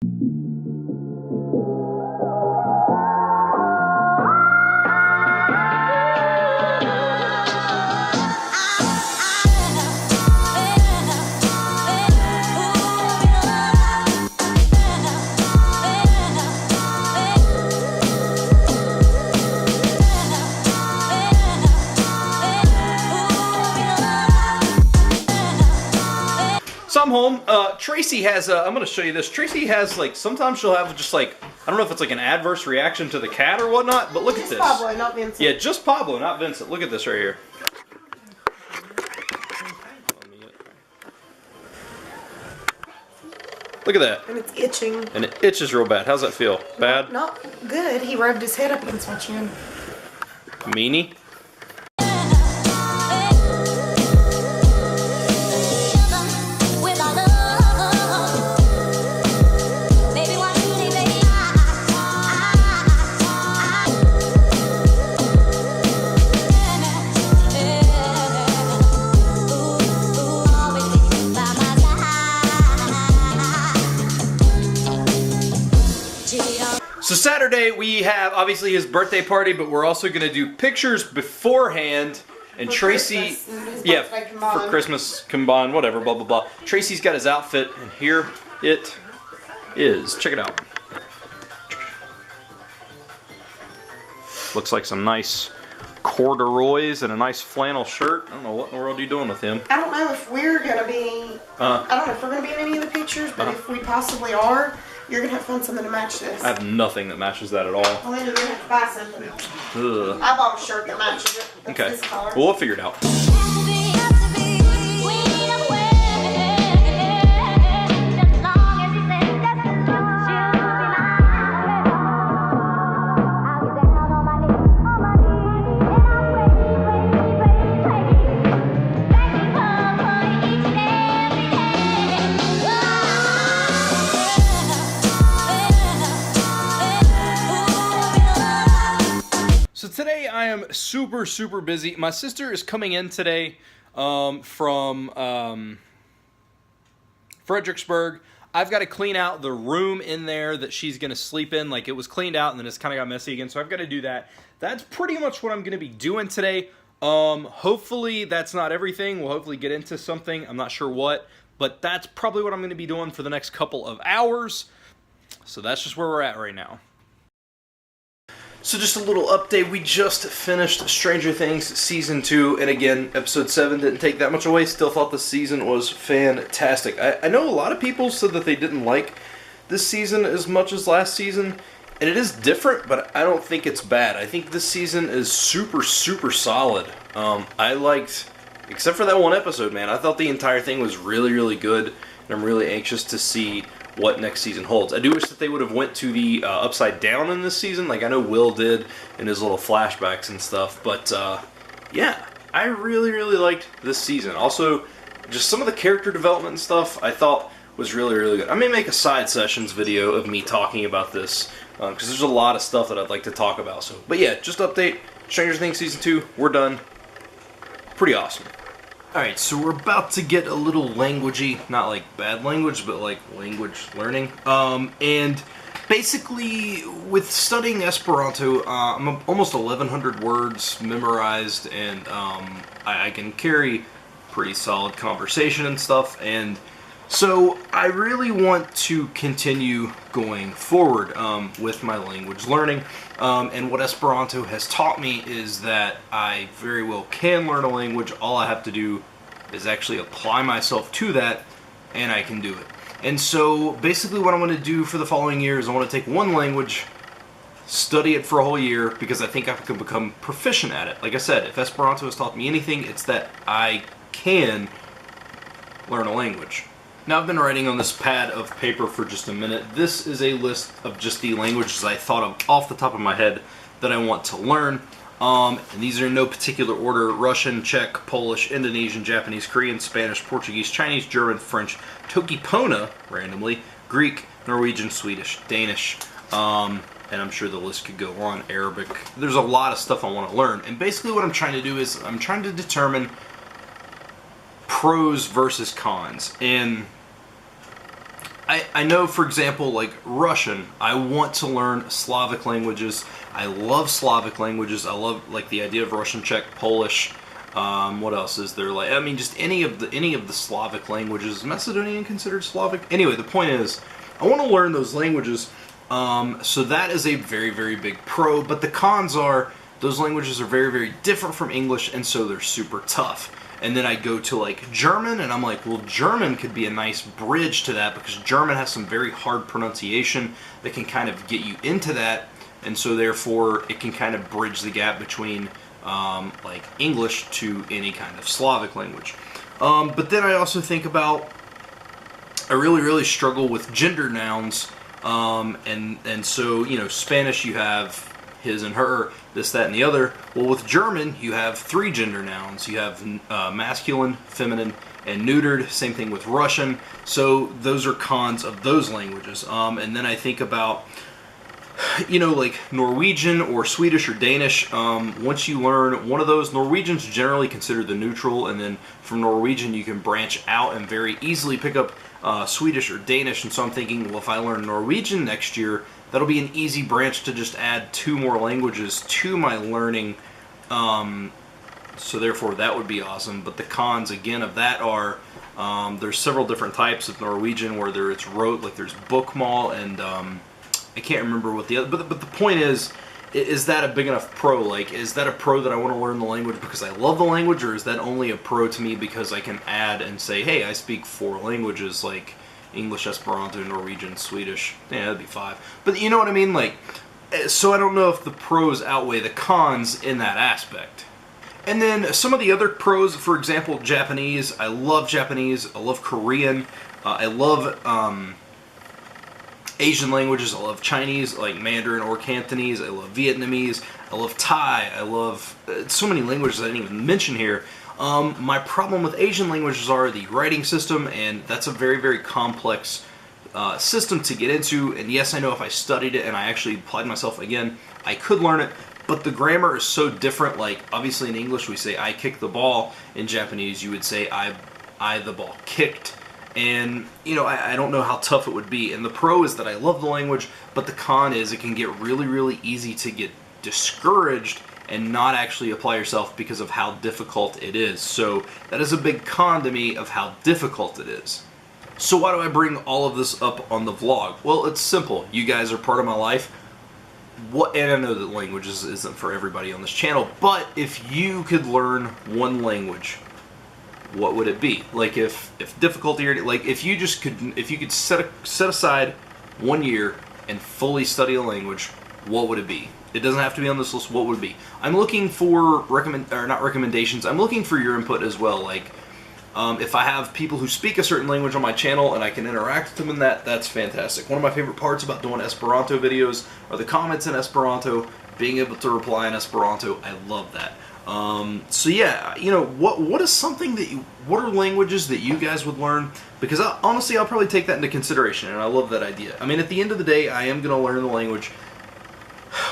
So I'm home. Tracy has, I'm going to show you this. Tracy has, like, sometimes she'll have just, like, I don't know if it's like an adverse reaction to the cat or whatnot, but look at this. Just Pablo, not Vincent. Yeah, just Pablo, not Vincent. Look at this right here. Look at that. And it's itching. And it itches real bad. How's that feel? Bad? Not good. He rubbed his head up against my chin. Meanie? So Saturday we have obviously his birthday party, but we're also going to do pictures beforehand. And For Tracy, Christmas, yeah, combined. for Christmas combined, whatever, blah blah blah. Tracy's got his outfit, and here it is. Check it out. Looks like some nice corduroys and a nice flannel shirt. I don't know what in the world you're doing with him. I don't know if we're gonna be. I don't know if we're gonna be in any of the pictures, but if we possibly are, you're gonna have to find something to match this. I have nothing that matches that at all. Well, then you're gonna have to buy something. Ugh. I bought a shirt that matches it. That's Okay, this color. well, we'll figure it out. So today I am super busy. My sister is coming in today from Fredericksburg. I've got to clean out the room in there that she's going to sleep in. Like, it was cleaned out and then it's kind of got messy again, so I've got to do that. That's pretty much what I'm going to be doing today. Hopefully that's not everything. We'll hopefully get into something. I'm not sure what, but that's probably what I'm going to be doing for the next couple of hours. So that's just where we're at right now. So just a little update, we just finished Stranger Things Season 2, and again, Episode 7 didn't take that much away, still thought the season was fantastic. I know a lot of people said that they didn't like this season as much as last season, and it is different, but I don't think it's bad. I think this season is super solid. I liked, except for that one episode, man, I thought the entire thing was really good, and I'm really anxious to see what next season holds. I do wish that they would have went to the Upside Down in this season, like I know Will did in his little flashbacks and stuff, but yeah, I really liked this season. Also, just some of the character development and stuff I thought was really good. I may make a side sessions video of me talking about this, because there's a lot of stuff that I'd like to talk about. So, but yeah, just update, Stranger Things Season 2, we're done. Pretty awesome. Alright, so we're about to get a little languagey, not like bad language, but like language learning. And basically, with studying Esperanto, I'm almost 1,100 words memorized, and I can carry pretty solid conversation and stuff, and so I really want to continue going forward with my language learning. And what Esperanto has taught me is that I very well can learn a language. All I have to do is actually apply myself to that, and I can do it. And so basically what I'm going to do for the following year is I want to take one language, study it for a whole year, because I think I can become proficient at it. Like I said, if Esperanto has taught me anything, it's that I can learn a language. Now, I've been writing on this pad of paper for just a minute. This is a list of just the languages I thought of off the top of my head that I want to learn. And these are in no particular order: Russian, Czech, Polish, Indonesian, Japanese, Korean, Spanish, Portuguese, Chinese, German, French, Tokipona, randomly, Greek, Norwegian, Swedish, Danish, and I'm sure the list could go on, Arabic. There's a lot of stuff I want to learn. And basically what I'm trying to do is I'm trying to determine pros versus cons. And I know, for example, like Russian, I want to learn Slavic languages. I love Slavic languages. I love like the idea of Russian, Czech, Polish. What else is there? Like, I mean, just any of the Slavic languages. Is Macedonian considered Slavic? Anyway, the point is, I want to learn those languages. So that is a very, very big pro. But the cons are those languages are very, very different from English, and so they're super tough. And then I go to like German, and I'm like, well, German could be a nice bridge to that because German has some very hard pronunciation that can kind of get you into that, and so therefore it can kind of bridge the gap between like English to any kind of Slavic language. But then I also think about, I really, really struggle with gender nouns, and so, you know, Spanish you have his and her, this, that, and the other. Well, with German, you have 3 gender nouns. You have masculine, feminine, and neutered. Same thing with Russian. So those are cons of those languages. And then I think about, you know, like Norwegian or Swedish or Danish. Once you learn one of those, Norwegian's generally considered the neutral, and then from Norwegian you can branch out and very easily pick up Swedish or Danish. And so I'm thinking, well, if I learn Norwegian next year, that'll be an easy branch to just add 2 more languages to my learning. So therefore that would be awesome. But the cons again of that are there's several different types of Norwegian, whether it's rote, like there's bokmål, and I can't remember what the other, but the point is that a big enough pro? Like, is that a pro that I want to learn the language because I love the language, or is that only a pro to me because I can add and say, hey, I speak 4 languages, like English, Esperanto, Norwegian, Swedish. Yeah, that'd be 5. But you know what I mean? Like, so I don't know if the pros outweigh the cons in that aspect. And then some of the other pros, for example, Japanese. I love Japanese. I love Korean. I love Asian languages. I love Chinese, like Mandarin or Cantonese. I love Vietnamese. I love Thai. I love so many languages I didn't even mention here. My problem with Asian languages are the writing system, and that's a very, very complex system to get into. And yes, I know if I studied it and I actually applied myself again, I could learn it. But the grammar is so different. Like, obviously in English we say I kicked the ball. In Japanese you would say I the ball kicked. And, you know, I don't know how tough it would be. And the pro is that I love the language, but the con is it can get really, really easy to get discouraged and not actually apply yourself because of how difficult it is. So that is a big con to me of how difficult it is. So why do I bring all of this up on the vlog? Well, it's simple. You guys are part of my life. And I know that languages isn't for everybody on this channel, but if you could learn one language, what would it be? Like, if difficulty, or like if you could set aside 1 year and fully study a language, what would it be? It doesn't have to be on this list. What would it be? I'm looking for not recommendations. I'm looking for your input as well. Like, if I have people who speak a certain language on my channel and I can interact with them in that, that's fantastic. One of my favorite parts about doing Esperanto videos are the comments in Esperanto, being able to reply in Esperanto. I love that. So yeah, you know, what is something that what are languages that you guys would learn? Because honestly, I'll probably take that into consideration, and I love that idea. I mean, at the end of the day, I am going to learn the language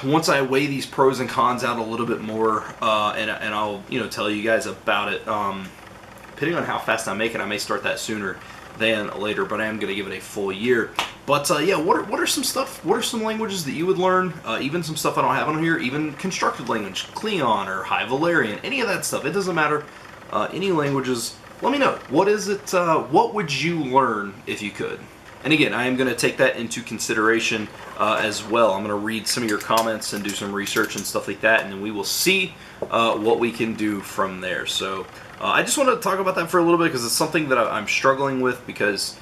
once I weigh these pros and cons out a little bit more, and I'll, you know, tell you guys about it. Depending on how fast I make it, I may start that sooner than later, but I am going to give it a full year. But yeah, what are some languages that you would learn? Even some stuff I don't have on here, even constructed language, Klingon or High Valerian, any of that stuff. It doesn't matter. Any languages, let me know. What is it? What would you learn if you could? And again, I am going to take that into consideration as well. I'm going to read some of your comments and do some research and stuff like that, and then we will see what we can do from there. So I just want to talk about that for a little bit because it's something that I'm struggling with because,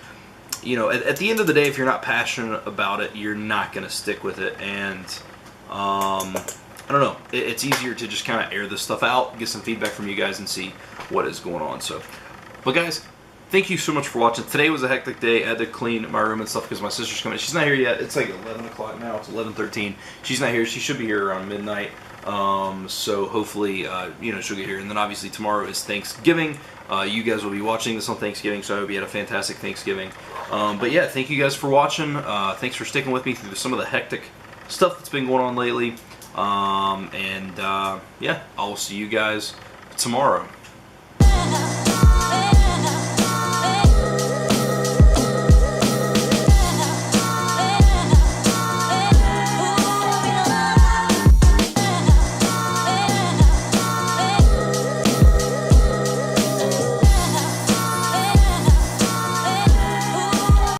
you know, at the end of the day, if you're not passionate about it, you're not going to stick with it. And I don't know. It's easier to just kind of air this stuff out, get some feedback from you guys, and see what is going on. So, but guys, thank you so much for watching. Today was a hectic day. I had to clean my room and stuff because my sister's coming. She's not here yet. It's like 11 o'clock now. It's 11:13. She's not here. She should be here around midnight. So hopefully, you know, she'll get here. And then obviously tomorrow is Thanksgiving. You guys will be watching this on Thanksgiving, so I hope you had a fantastic Thanksgiving. But yeah, thank you guys for watching. Thanks for sticking with me through some of the hectic stuff that's been going on lately. Yeah, I'll see you guys tomorrow.